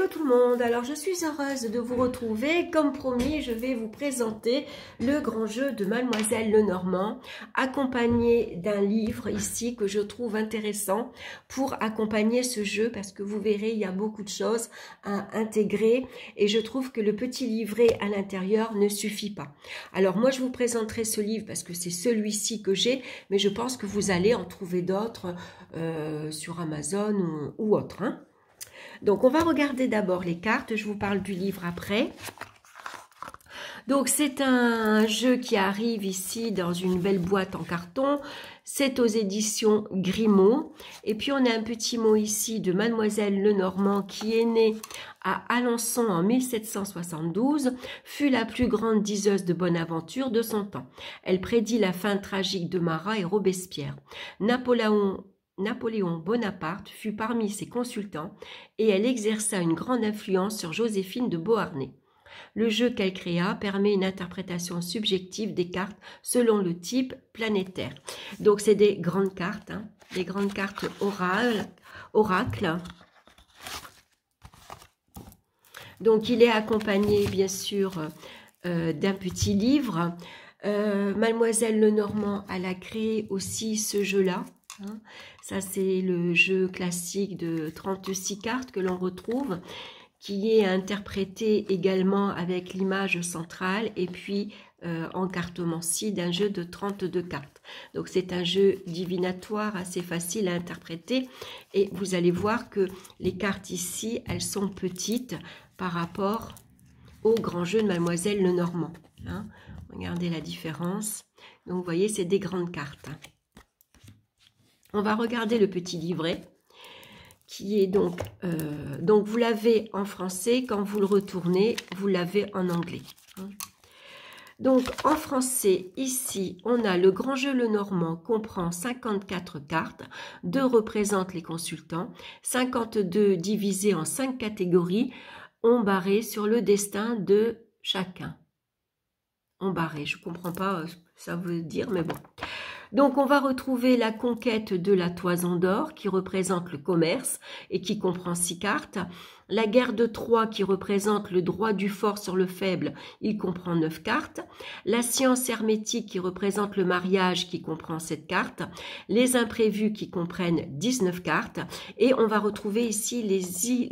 Hello tout le monde, alors je suis heureuse de vous retrouver. Comme promis, je vais vous présenter le grand jeu de Mademoiselle Lenormand, accompagné d'un livre ici que je trouve intéressant pour accompagner ce jeu, parce que vous verrez, il y a beaucoup de choses à intégrer et je trouve que le petit livret à l'intérieur ne suffit pas. Alors moi je vous présenterai ce livre parce que c'est celui-ci que j'ai, mais je pense que vous allez en trouver d'autres sur Amazon ou autre, hein. Donc, on va regarder d'abord les cartes. Je vous parle du livre après. Donc, c'est un jeu qui arrive ici dans une belle boîte en carton. C'est aux éditions Grimaud. Et puis, on a un petit mot ici de Mademoiselle Lenormand qui est née à Alençon en 1772, fut la plus grande diseuse de bonne aventure de son temps. Elle prédit la fin tragique de Marat et Robespierre. Napoléon Bonaparte fut parmi ses consultants et elle exerça une grande influence sur Joséphine de Beauharnais. Le jeu qu'elle créa permet une interprétation subjective des cartes selon le type planétaire. Donc c'est des grandes cartes, hein, des grandes cartes oracles. Donc il est accompagné bien sûr d'un petit livre. Mademoiselle Lenormand, elle a créé aussi ce jeu-là. Hein. Ça, c'est le jeu classique de 36 cartes que l'on retrouve, qui est interprété également avec l'image centrale et puis en cartomancie d'un jeu de 32 cartes. Donc, c'est un jeu divinatoire assez facile à interpréter et vous allez voir que les cartes ici, elles sont petites par rapport au grand jeu de Mademoiselle Lenormand. Hein. Regardez la différence. Donc, vous voyez, c'est des grandes cartes. On va regarder le petit livret qui est donc vous l'avez en français, quand vous le retournez, vous l'avez en anglais. Donc en français, ici, on a le grand jeu Lenormand comprend 54 cartes, 2 représentent les consultants, 52 divisés en 5 catégories, ont barré sur le destin de chacun. Ont barré, je ne comprends pas ce que ça veut dire, mais bon. Donc, on va retrouver la conquête de la Toison d'Or qui représente le commerce et qui comprend 6 cartes. La guerre de Troie qui représente le droit du fort sur le faible, il comprend 9 cartes. La science hermétique qui représente le mariage qui comprend 7 cartes. Les imprévus qui comprennent 19 cartes. Et on va retrouver ici les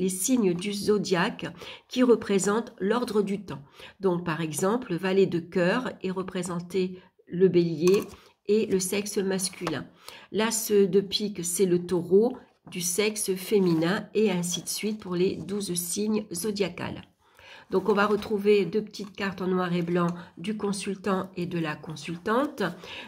signes du zodiaque qui représentent l'ordre du temps. Donc, par exemple, le valet de cœur est représenté le bélier et le sexe masculin. L'as de pique, c'est le taureau du sexe féminin et ainsi de suite pour les 12 signes zodiacales. Donc, on va retrouver 2 petites cartes en noir et blanc du consultant et de la consultante,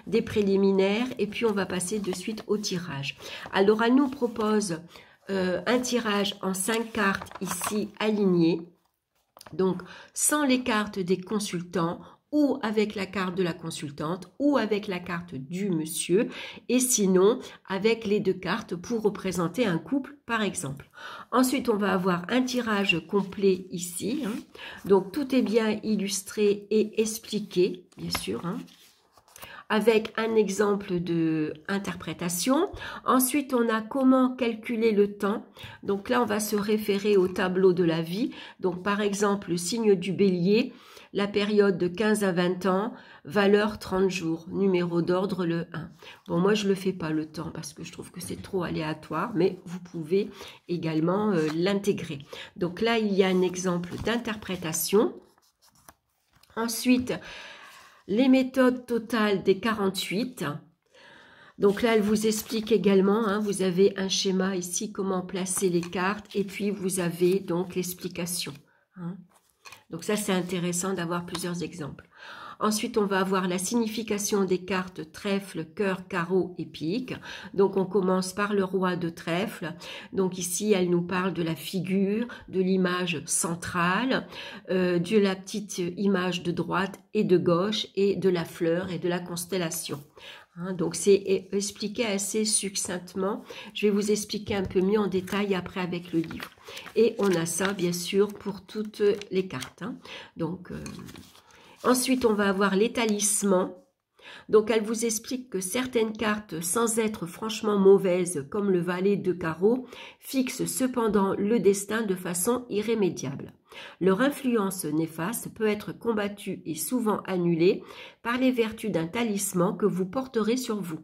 des préliminaires et puis on va passer de suite au tirage. Alors, elle nous propose un tirage en 5 cartes ici alignées. Donc, sans les cartes des consultants, ou avec la carte de la consultante, ou avec la carte du monsieur, et sinon avec les 2 cartes pour représenter un couple, par exemple. Ensuite, on va avoir un tirage complet ici. Hein. Donc, tout est bien illustré et expliqué, bien sûr, hein, avec un exemple de interprétation. Ensuite, on a comment calculer le temps. Donc là, on va se référer au tableau de la vie. Donc, par exemple, le signe du bélier, la période de 15 à 20 ans, valeur 30 jours, numéro d'ordre le 1. Bon, moi, je ne le fais pas le temps parce que je trouve que c'est trop aléatoire, mais vous pouvez également l'intégrer. Donc là, il y a un exemple d'interprétation. Ensuite, les méthodes totales des 48. Donc là, elle vous explique également, hein, vous avez un schéma ici, comment placer les cartes, et puis vous avez donc l'explication. Hein. Donc ça, c'est intéressant d'avoir plusieurs exemples. Ensuite, on va avoir la signification des cartes trèfle, cœur, carreau et pique. Donc, on commence par le roi de trèfle. Donc ici, elle nous parle de la figure, de l'image centrale, de la petite image de droite et de gauche, et de la fleur et de la constellation. Hein, donc, c'est expliqué assez succinctement. Je vais vous expliquer un peu mieux en détail après avec le livre. Et on a ça, bien sûr, pour toutes les cartes. Hein. Donc, ensuite, on va avoir les talismans. Donc, elle vous explique que certaines cartes, sans être franchement mauvaises, comme le valet de carreau, fixent cependant le destin de façon irrémédiable. Leur influence néfaste peut être combattue et souvent annulée par les vertus d'un talisman que vous porterez sur vous.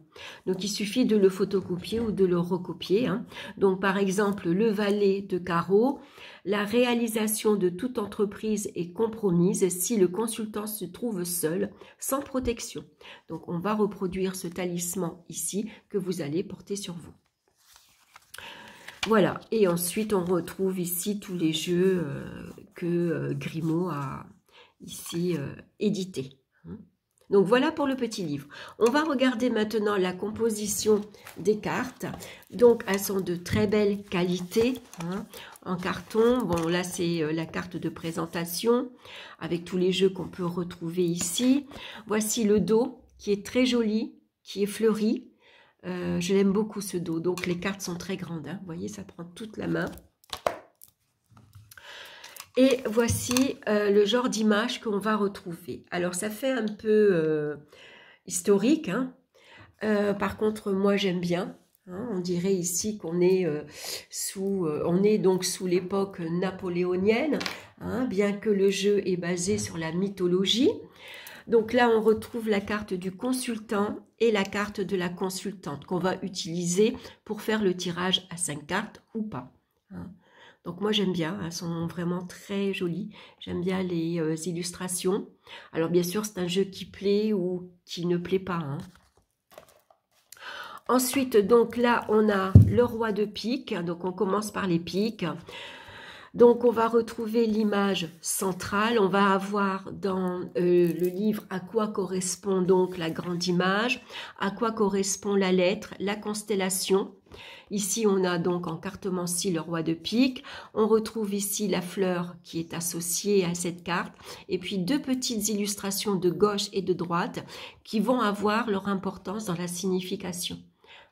Donc, il suffit de le photocopier ou de le recopier. Hein. Donc, par exemple, le valet de carreau, la réalisation de toute entreprise est compromise si le consultant se trouve seul, sans protection. Donc, on va reproduire ce talisman ici que vous allez porter sur vous. Voilà, et ensuite on retrouve ici tous les jeux que Grimaud a ici édités. Donc voilà pour le petit livre. On va regarder maintenant la composition des cartes. Donc elles sont de très belle qualité, hein, en carton. Bon là c'est la carte de présentation avec tous les jeux qu'on peut retrouver ici. Voici le dos qui est très joli, qui est fleuri. Je l'aime beaucoup ce dos, donc les cartes sont très grandes, hein. Vous voyez, ça prend toute la main. Et voici le genre d'image qu'on va retrouver. Alors ça fait un peu historique, hein. Par contre moi j'aime bien, hein. On dirait ici qu'on est donc sous l'époque napoléonienne, hein, bien que le jeu est basé sur la mythologie. Donc là, on retrouve la carte du consultant et la carte de la consultante qu'on va utiliser pour faire le tirage à 5 cartes ou pas. Hein. Donc moi, j'aime bien, elles sont vraiment très jolies. J'aime bien les illustrations. Alors bien sûr, c'est un jeu qui plaît ou qui ne plaît pas. Hein. Ensuite, donc là, on a le roi de pique. Donc on commence par les piques. Donc, on va retrouver l'image centrale. On va avoir dans le livre à quoi correspond donc la grande image, à quoi correspond la lettre, la constellation. Ici, on a donc en cartomancie le roi de pique. On retrouve ici la fleur qui est associée à cette carte. Et puis, deux petites illustrations de gauche et de droite qui vont avoir leur importance dans la signification.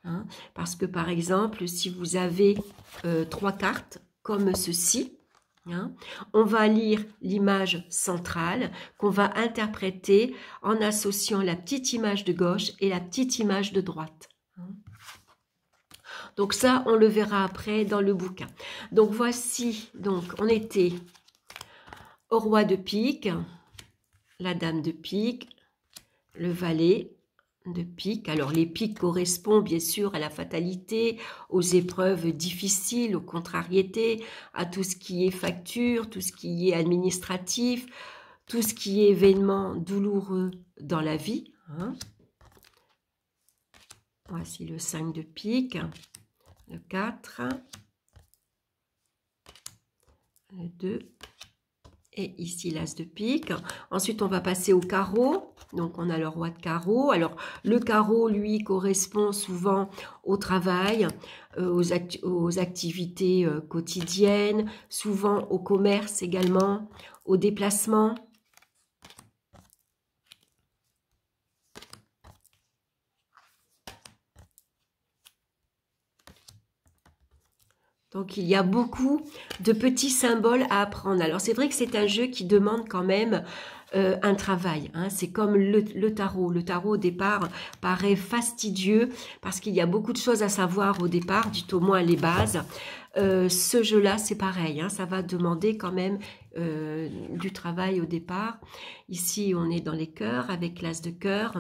Hein, parce que, par exemple, si vous avez 3 cartes, comme ceci, hein, on va lire l'image centrale qu'on va interpréter en associant la petite image de gauche et la petite image de droite. Hein. Donc ça, on le verra après dans le bouquin. Donc voici, donc on était au roi de pique, la dame de pique, le valet de pique. Alors les piques correspondent bien sûr à la fatalité, aux épreuves difficiles, aux contrariétés, à tout ce qui est facture, tout ce qui est administratif, tout ce qui est événement douloureux dans la vie. Hein. Voici le 5 de pique, le 4, le 2 et ici l'as de pique. Ensuite, on va passer au carreau. Donc, on a le roi de carreau. Alors, le carreau, lui, correspond souvent au travail, aux activités quotidiennes, souvent au commerce également, au déplacement. Donc, il y a beaucoup de petits symboles à apprendre. Alors, c'est vrai que c'est un jeu qui demande quand même un travail. Hein. C'est comme le tarot. Le tarot, au départ, paraît fastidieux parce qu'il y a beaucoup de choses à savoir au départ, du au moins les bases. Ce jeu-là, c'est pareil. Hein. Ça va demander quand même du travail au départ. Ici, on est dans les cœurs avec l'as de cœur.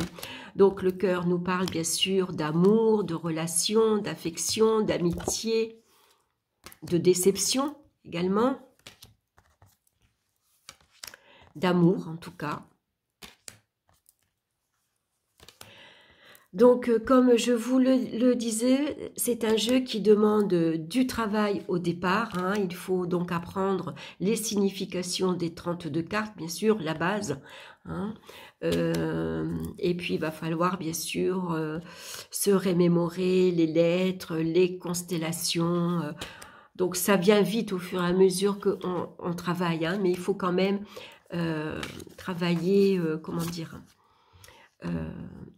Donc, le cœur nous parle bien sûr d'amour, de relation, d'affection, d'amitié, de déception également, d'amour en tout cas. Donc, comme je vous le disais, c'est un jeu qui demande du travail au départ. Hein. Il faut donc apprendre les significations des 32 cartes, bien sûr, la base. Hein. Et puis, il va falloir, bien sûr, se remémorer les lettres, les constellations. Donc, ça vient vite au fur et à mesure qu'on travaille. Hein. Mais il faut quand même travailler, comment dire,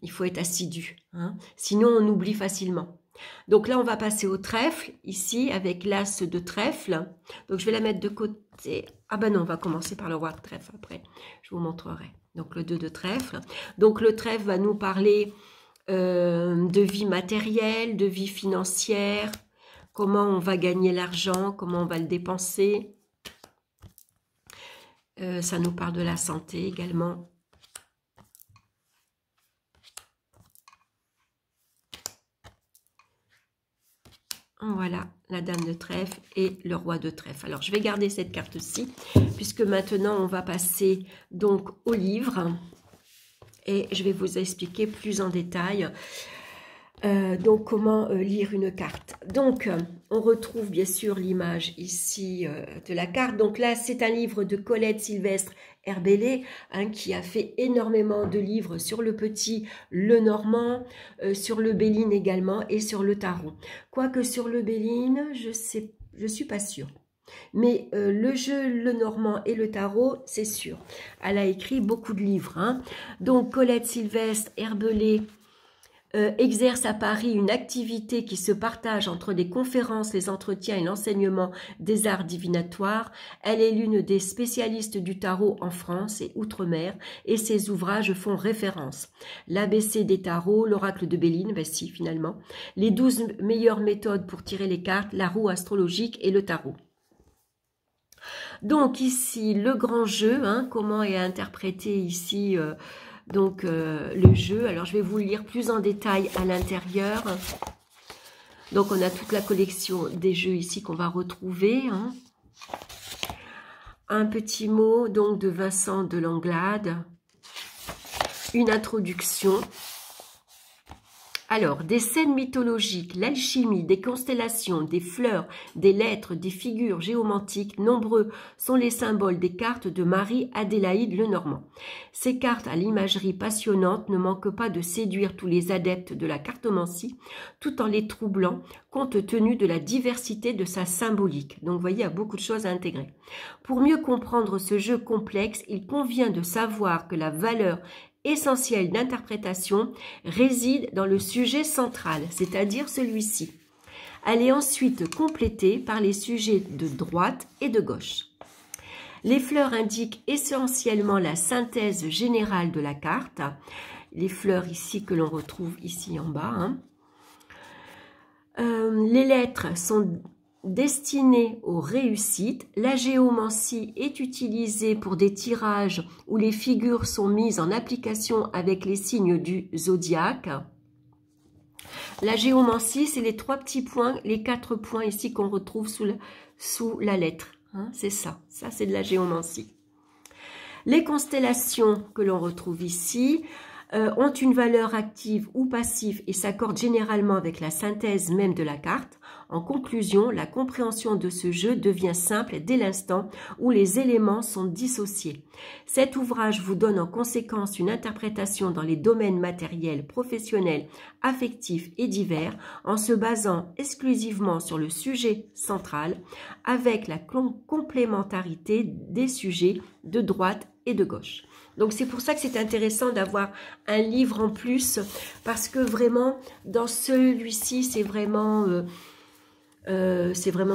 il faut être assidu, hein. Sinon on oublie facilement. Donc là, on va passer au trèfle, ici, avec l'as de trèfle. Donc, je vais la mettre de côté. Ah ben non, on va commencer par le roi de trèfle après. Je vous montrerai. Donc, le 2 de trèfle. Donc, le trèfle va nous parler de vie matérielle, de vie financière, comment on va gagner l'argent, comment on va le dépenser. Ça nous parle de la santé également. Voilà, la dame de trèfle et le roi de trèfle. Alors, je vais garder cette carte-ci, puisque maintenant, on va passer donc au livre. Et je vais vous expliquer plus en détail donc comment lire une carte. Donc, on retrouve bien sûr l'image ici de la carte. Donc là, c'est un livre de Colette Sylvestre Herbellet, hein, qui a fait énormément de livres sur le petit Lenormand, sur le Béline également et sur le tarot. Quoique sur le Béline, je suis pas sûre. Mais le jeu Lenormand et le tarot, c'est sûr. Elle a écrit beaucoup de livres. Hein. Donc Colette Sylvestre Herbellet exerce à Paris une activité qui se partage entre les conférences, les entretiens et l'enseignement des arts divinatoires. Elle est l'une des spécialistes du tarot en France et outre-mer et ses ouvrages font référence. L'ABC des tarots, l'oracle de Béline, ben si finalement, les 12 meilleures méthodes pour tirer les cartes, la roue astrologique et le tarot. Donc ici, le grand jeu, hein, comment est interprété ici le jeu. Alors, je vais vous le lire plus en détail à l'intérieur. Donc, on a toute la collection des jeux ici qu'on va retrouver. Hein. Un petit mot donc de Vincent de Langlade. Une introduction. Alors, des scènes mythologiques, l'alchimie, des constellations, des fleurs, des lettres, des figures géomantiques, nombreux sont les symboles des cartes de Marie-Adélaïde Lenormand. Ces cartes à l'imagerie passionnante ne manquent pas de séduire tous les adeptes de la cartomancie, tout en les troublant, compte tenu de la diversité de sa symbolique. Donc, vous voyez, il y a beaucoup de choses à intégrer. Pour mieux comprendre ce jeu complexe, il convient de savoir que la valeur essentielle d'interprétation réside dans le sujet central, c'est-à-dire celui-ci. Elle est ensuite complétée par les sujets de droite et de gauche. Les fleurs indiquent essentiellement la synthèse générale de la carte. Les fleurs ici que l'on retrouve ici en bas. Hein. Les lettres sont destiné aux réussites. La géomancie est utilisée pour des tirages où les figures sont mises en application avec les signes du zodiaque. La géomancie, c'est les 3 petits points, les 4 points ici qu'on retrouve sous la lettre. Hein, c'est ça. Ça, c'est de la géomancie. Les constellations que l'on retrouve ici ont une valeur active ou passive et s'accordent généralement avec la synthèse même de la carte. En conclusion, la compréhension de ce jeu devient simple dès l'instant où les éléments sont dissociés. Cet ouvrage vous donne en conséquence une interprétation dans les domaines matériels, professionnels, affectifs et divers en se basant exclusivement sur le sujet central avec la complémentarité des sujets de droite et de gauche. Donc, c'est pour ça que c'est intéressant d'avoir un livre en plus parce que vraiment, dans celui-ci, c'est vraiment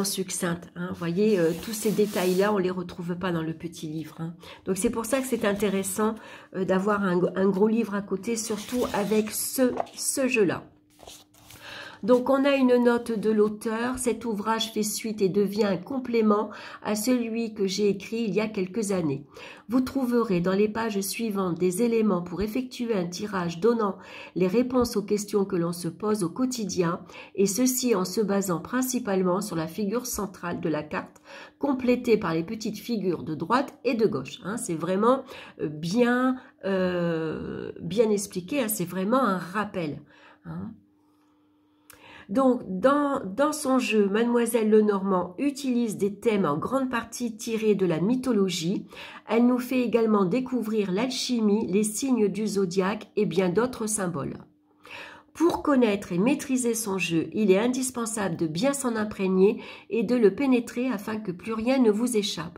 succinct. Hein. Vous voyez, tous ces détails-là, on ne les retrouve pas dans le petit livre. Hein. Donc, c'est pour ça que c'est intéressant d'avoir un gros livre à côté, surtout avec ce jeu-là. Donc, on a une note de l'auteur. Cet ouvrage fait suite et devient un complément à celui que j'ai écrit il y a quelques années. Vous trouverez dans les pages suivantes des éléments pour effectuer un tirage donnant les réponses aux questions que l'on se pose au quotidien, et ceci en se basant principalement sur la figure centrale de la carte, complétée par les petites figures de droite et de gauche. Hein, c'est vraiment bien expliqué, hein, c'est vraiment un rappel. Hein. Donc, dans son jeu, Mademoiselle Lenormand utilise des thèmes en grande partie tirés de la mythologie. Elle nous fait également découvrir l'alchimie, les signes du zodiaque et bien d'autres symboles. Pour connaître et maîtriser son jeu, il est indispensable de bien s'en imprégner et de le pénétrer afin que plus rien ne vous échappe.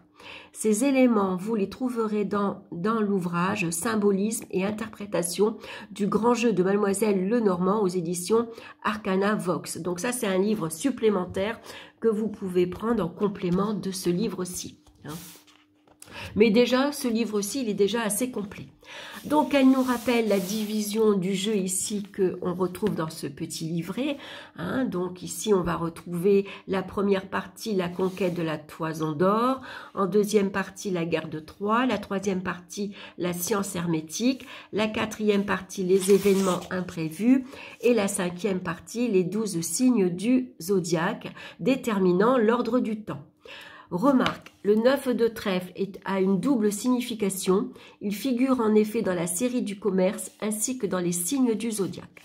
Ces éléments, vous les trouverez dans l'ouvrage Symbolisme et interprétation du grand jeu de Mademoiselle Lenormand aux éditions Arcana Vox. Donc ça, c'est un livre supplémentaire que vous pouvez prendre en complément de ce livre-ci. Mais déjà, ce livre-ci, il est déjà assez complet. Donc, elle nous rappelle la division du jeu ici qu'on retrouve dans ce petit livret. Donc, ici, on va retrouver la première partie, la conquête de la toison d'or. En deuxième partie, la guerre de Troie. La troisième partie, la science hermétique. La quatrième partie, les événements imprévus. Et la cinquième partie, les 12 signes du zodiaque, déterminant l'ordre du temps. Remarque, le 9 de trèfle a une double signification. Il figure en effet dans la série du commerce ainsi que dans les signes du zodiaque.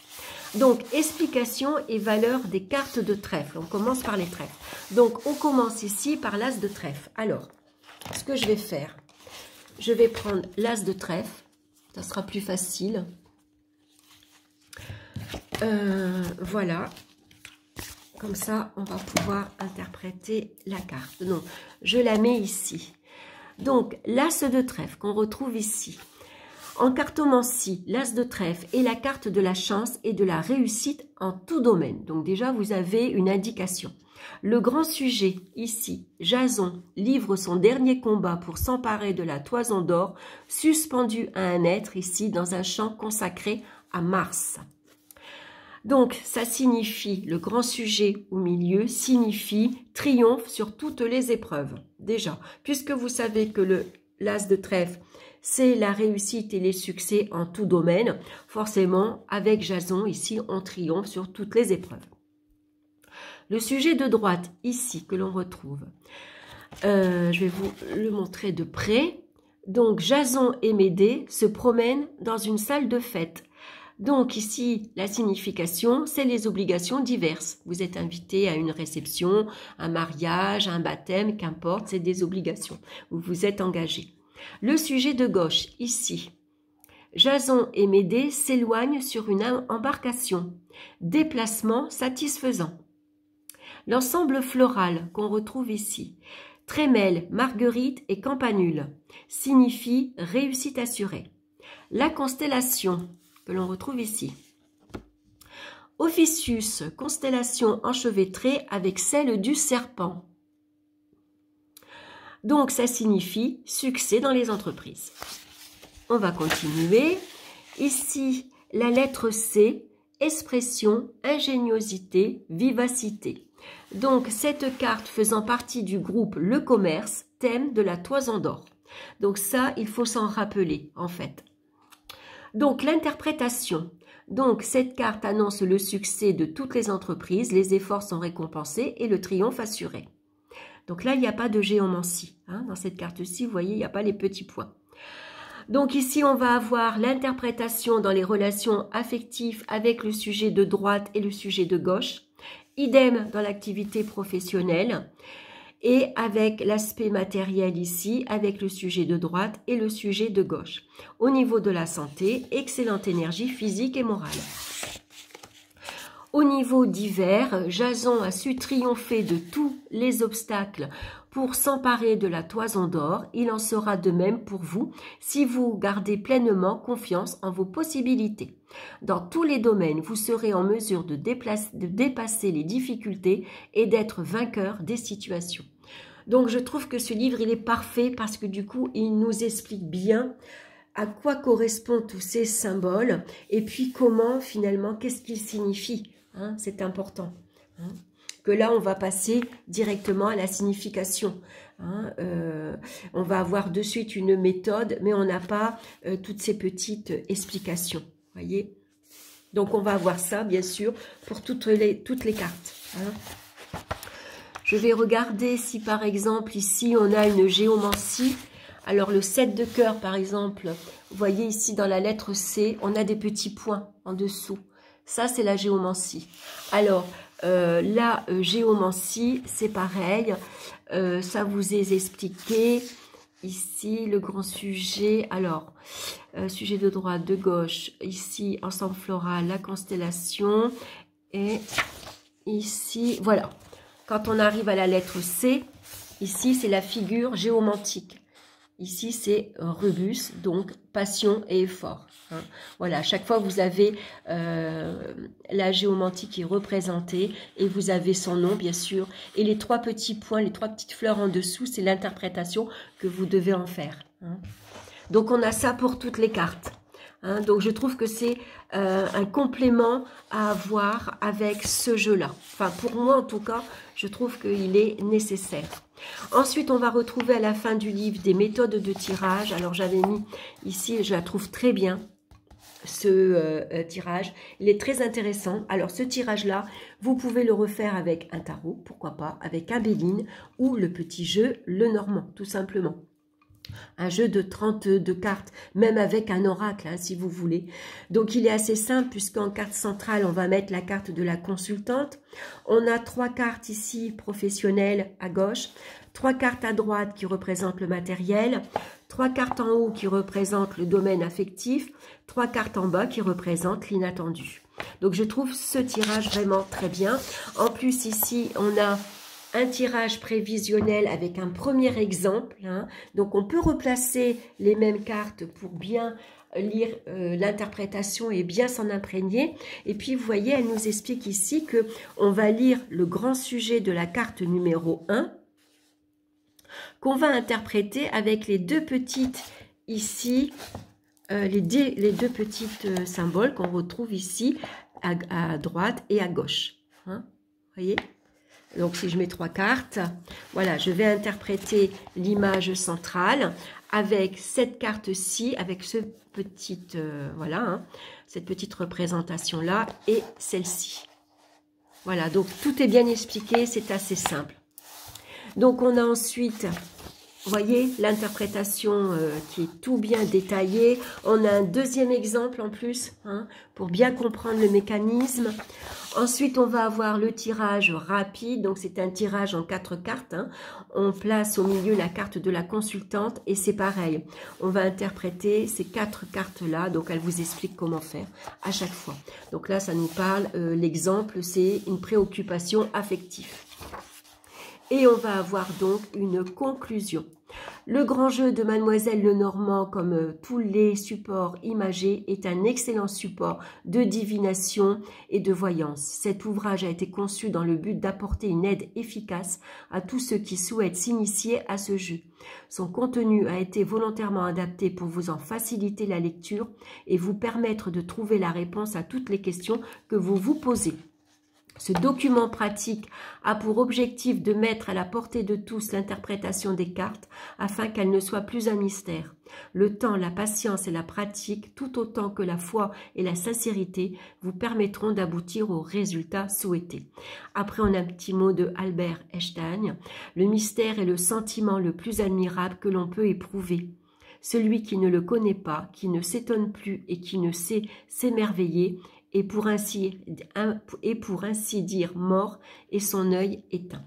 Donc, explication et valeur des cartes de trèfle. On commence par les trèfles. Donc, on commence ici par l'as de trèfle. Alors, ce que je vais faire, je vais prendre l'as de trèfle. Ça sera plus facile. Voilà. Comme ça, on va pouvoir interpréter la carte. Donc, je la mets ici. Donc, l'as de trèfle qu'on retrouve ici. En cartomancie, l'as de trèfle est la carte de la chance et de la réussite en tout domaine. Donc déjà, vous avez une indication. Le grand sujet, ici, Jason livre son dernier combat pour s'emparer de la toison d'or, suspendue à un être ici dans un champ consacré à Mars. Donc, ça signifie, le grand sujet au milieu signifie triomphe sur toutes les épreuves. Déjà, puisque vous savez que l'as de trèfle, c'est la réussite et les succès en tout domaine, forcément, avec Jason, ici, on triomphe sur toutes les épreuves. Le sujet de droite, ici, que l'on retrouve, je vais vous le montrer de près. Donc, Jason et Médée se promènent dans une salle de fête. Donc ici, la signification, c'est les obligations diverses. Vous êtes invité à une réception, un mariage, un baptême, qu'importe, c'est des obligations. Vous vous êtes engagé. Le sujet de gauche, ici. Jason et Médée s'éloignent sur une embarcation. Déplacement satisfaisant. L'ensemble floral qu'on retrouve ici. Trémèle, marguerite et campanule signifie réussite assurée. La constellation que l'on retrouve ici. Ophiuchus, constellation enchevêtrée avec celle du serpent. Donc, ça signifie succès dans les entreprises. On va continuer. Ici, la lettre C, expression, ingéniosité, vivacité. Donc, cette carte faisant partie du groupe Le Commerce, thème de la toison d'or. Donc ça, il faut s'en rappeler, en fait. Donc, l'interprétation. Donc, cette carte annonce le succès de toutes les entreprises, les efforts sont récompensés et le triomphe assuré. Donc là, il n'y a pas de géomancie. Dans cette carte-ci, vous voyez, il n'y a pas les petits points. Donc ici, on va avoir l'interprétation dans les relations affectives avec le sujet de droite et le sujet de gauche. Idem dans l'activité professionnelle. Et avec l'aspect matériel ici, avec le sujet de droite et le sujet de gauche. Au niveau de la santé, excellente énergie physique et morale. Au niveau divers, Jason a su triompher de tous les obstacles pour s'emparer de la toison d'or. Il en sera de même pour vous si vous gardez pleinement confiance en vos possibilités. Dans tous les domaines, vous serez en mesure de dépasser les difficultés et d'être vainqueur des situations. Donc, je trouve que ce livre, il est parfait parce que du coup, il nous explique bien à quoi correspondent tous ces symboles et puis comment, finalement, qu'est-ce qu'ils signifient. C'est important. Que là, on va passer directement à la signification. On va avoir de suite une méthode, mais on n'a pas toutes ces petites explications. Voyez. Donc, on va avoir ça, bien sûr, pour toutes les cartes. Je vais regarder si, par exemple, ici, on a une géomancie. Alors, le 7 de cœur, par exemple, vous voyez ici, dans la lettre C, on a des petits points en dessous. Ça, c'est la géomancie. Alors, la géomancie, c'est pareil. Ça vous est expliqué. Ici, le grand sujet. Alors, sujet de droite, de gauche. Ici, ensemble floral, la constellation. Et ici, voilà. Quand on arrive à la lettre C, Ici, c'est la figure géomantique. Ici, c'est rebus, donc passion et effort. Hein. Voilà, à chaque fois, vous avez la géomantie qui est représentée et vous avez son nom, bien sûr. Et les 3 petits points, les 3 petites fleurs en dessous, c'est l'interprétation que vous devez en faire. Hein. Donc, on a ça pour toutes les cartes. Hein. Donc, je trouve que c'est un complément à avoir avec ce jeu-là. Enfin, pour moi, en tout cas, je trouve qu'il est nécessaire. Ensuite, on va retrouver à la fin du livre des méthodes de tirage. Alors, j'avais mis ici, je la trouve très bien, ce tirage. Il est très intéressant. Alors, ce tirage-là, vous pouvez le refaire avec un tarot, pourquoi pas, avec un Béline ou le petit jeu Lenormand, tout simplement. Un jeu de 32 cartes, même avec un oracle, hein, si vous voulez. Donc, il est assez simple, puisqu'en carte centrale, on va mettre la carte de la consultante. On a 3 cartes ici, professionnelles, à gauche. 3 cartes à droite qui représentent le matériel. 3 cartes en haut qui représentent le domaine affectif. 3 cartes en bas qui représentent l'inattendu. Donc, je trouve ce tirage vraiment très bien. En plus, ici, on a un tirage prévisionnel avec un premier exemple. Hein. Donc, on peut replacer les mêmes cartes pour bien lire l'interprétation et bien s'en imprégner. Et puis, vous voyez, elle nous explique ici que on va lire le grand sujet de la carte numéro 1 qu'on va interpréter avec les 2 petites ici, les 2 petites symboles qu'on retrouve ici à droite et à gauche. Hein. Vous voyez ? Donc, si je mets 3 cartes, voilà, je vais interpréter l'image centrale avec cette carte-ci, avec ce petit, voilà, hein, cette petite représentation-là et celle-ci. Voilà, donc tout est bien expliqué, c'est assez simple. Donc, on a ensuite, vous voyez, l'interprétation qui est tout bien détaillée. On a un deuxième exemple en plus, hein, pour bien comprendre le mécanisme. Ensuite, on va avoir le tirage rapide. Donc, c'est un tirage en 4 cartes. Hein. On place au milieu la carte de la consultante et c'est pareil. On va interpréter ces 4 cartes-là. Donc, elle vous explique comment faire à chaque fois. Donc là, ça nous parle, l'exemple, c'est une préoccupation affective. Et on va avoir donc une conclusion. Le grand jeu de Mademoiselle Lenormand, comme tous les supports imagés, est un excellent support de divination et de voyance. Cet ouvrage a été conçu dans le but d'apporter une aide efficace à tous ceux qui souhaitent s'initier à ce jeu. Son contenu a été volontairement adapté pour vous en faciliter la lecture et vous permettre de trouver la réponse à toutes les questions que vous vous posez. Ce document pratique a pour objectif de mettre à la portée de tous l'interprétation des cartes afin qu'elle ne soit plus un mystère. Le temps, la patience et la pratique, tout autant que la foi et la sincérité, vous permettront d'aboutir au résultat souhaité. Après, on a un petit mot de Albert Einstein. Le mystère est le sentiment le plus admirable que l'on peut éprouver. Celui qui ne le connaît pas, qui ne s'étonne plus et qui ne sait s'émerveiller, et pour ainsi dire mort et son œil éteint.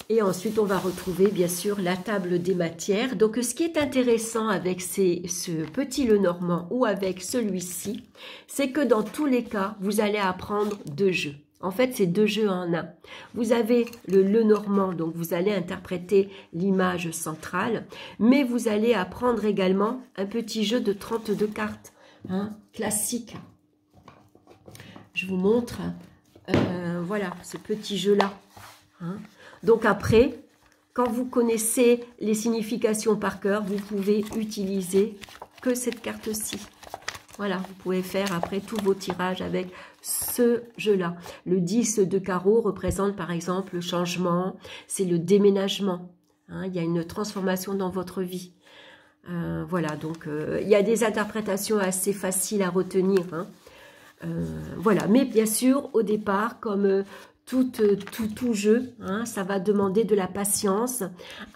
Et ensuite, on va retrouver bien sûr la table des matières. Donc, ce qui est intéressant avec ce petit Lenormand ou avec celui-ci, c'est que dans tous les cas, vous allez apprendre 2 jeux. En fait, c'est 2 jeux en un. Vous avez le Lenormand, donc vous allez interpréter l'image centrale, mais vous allez apprendre également un petit jeu de 32 cartes. Hein, classique. Je vous montre, voilà, ce petit jeu-là. Hein. Donc après, quand vous connaissez les significations par cœur, vous pouvez utiliser que cette carte-ci. Voilà, vous pouvez faire après tous vos tirages avec ce jeu-là. Le 10 de carreau représente par exemple le changement, c'est le déménagement. Hein, il y a une transformation dans votre vie. Voilà, donc il y a des interprétations assez faciles à retenir. Hein. Voilà, mais bien sûr, au départ, comme tout jeu, hein, ça va demander de la patience,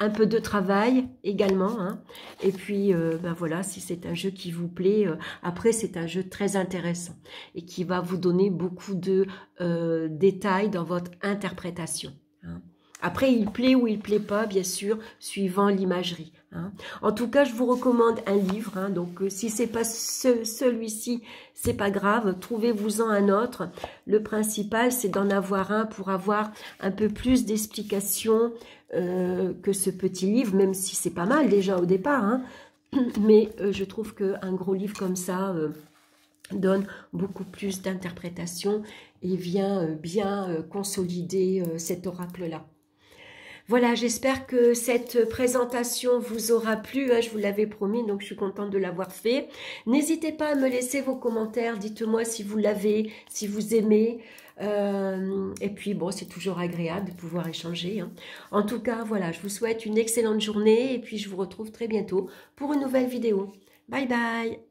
un peu de travail également. Hein. Et puis, ben voilà, si c'est un jeu qui vous plaît, après c'est un jeu très intéressant et qui va vous donner beaucoup de détails dans votre interprétation. Hein. Après, il plaît ou il plaît pas, bien sûr, suivant l'imagerie. Hein. En tout cas, je vous recommande un livre. Hein, donc, si c'est pas celui-ci, c'est pas grave. Trouvez-vous-en un autre. Le principal, c'est d'en avoir un pour avoir un peu plus d'explications que ce petit livre, même si c'est pas mal déjà au départ. Hein. Mais je trouve qu'un gros livre comme ça donne beaucoup plus d'interprétation et vient bien consolider cet oracle-là. Voilà, j'espère que cette présentation vous aura plu, hein, je vous l'avais promis, donc je suis contente de l'avoir fait. N'hésitez pas à me laisser vos commentaires, dites-moi si vous l'avez, si vous aimez. Et puis bon, c'est toujours agréable de pouvoir échanger. Hein. En tout cas, voilà, je vous souhaite une excellente journée et puis je vous retrouve très bientôt pour une nouvelle vidéo. Bye bye!